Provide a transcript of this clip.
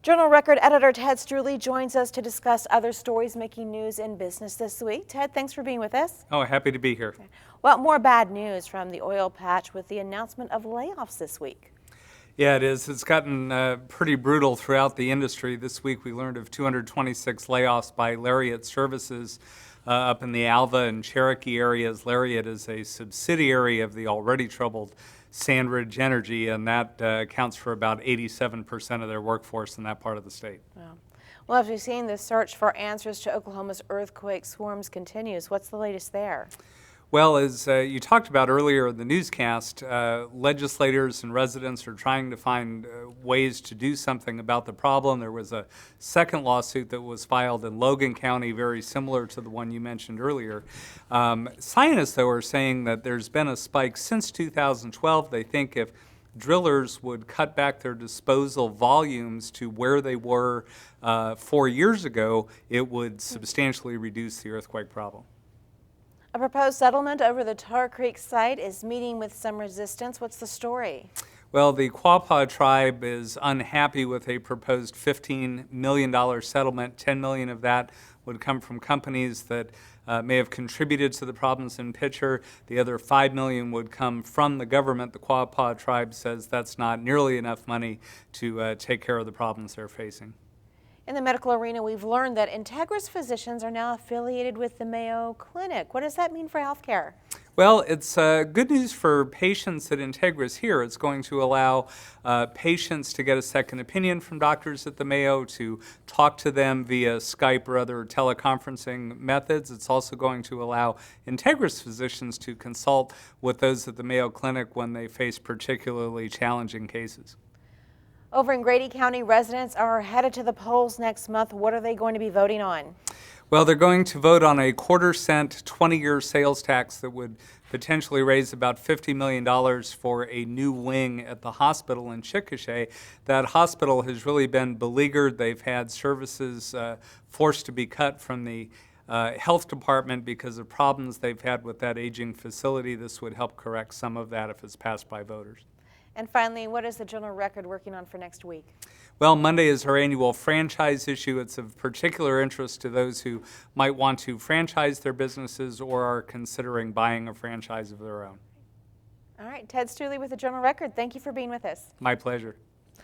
Journal Record editor Ted Struley joins us to discuss other stories making news in business this week. Ted, thanks for being with us. Oh, happy to be here. Well, more bad news from the oil patch with the announcement of layoffs this week. Yeah, it is. It's gotten pretty brutal throughout the industry. This week we learned of 226 layoffs by Lariat Services up in the Alva and Cherokee areas. Lariat is a subsidiary of the already troubled Sandridge Energy, and that accounts for about 87% of their workforce in that part of the state. Wow. Well, as we've seen, the search for answers to Oklahoma's earthquake swarms continues. What's the latest there? Well, as you talked about earlier in the newscast, legislators and residents are trying to find ways to do something about the problem. There was a second lawsuit that was filed in Logan County, very similar to the one you mentioned earlier. Scientists, though, are saying that there's been a spike since 2012. They think if drillers would cut back their disposal volumes to where they were 4 years ago, it would substantially reduce the earthquake problem. A proposed settlement over the Tar Creek site is meeting with some resistance. What's the story? Well, the Quapaw tribe is unhappy with a proposed $15 million settlement. $10 million of that would come from companies that may have contributed to the problems in Pitcher. The other $5 million would come from the government. The Quapaw tribe says that's not nearly enough money to take care of the problems they're facing. In the medical arena, we've learned that Integris physicians are now affiliated with the Mayo Clinic. What does that mean for healthcare? Well, it's good news for patients at Integris here. It's going to allow patients to get a second opinion from doctors at the Mayo, to talk to them via Skype or other teleconferencing methods. It's also going to allow Integris physicians to consult with those at the Mayo Clinic when they face particularly challenging cases. Over in Grady County, residents are headed to the polls next month. What are they going to be voting on? Well, they're going to vote on a quarter-cent 20-year sales tax that would potentially raise about $50 million for a new wing at the hospital in Chickasha. That hospital has really been beleaguered. They've had services forced to be cut from the health department because of problems they've had with that aging facility. This would help correct some of that if it's passed by voters. And finally, what is the Journal Record working on for next week? Well, Monday is our annual franchise issue. It's of particular interest to those who might want to franchise their businesses or are considering buying a franchise of their own. All right, Ted Struley with the Journal Record. Thank you for being with us. My pleasure.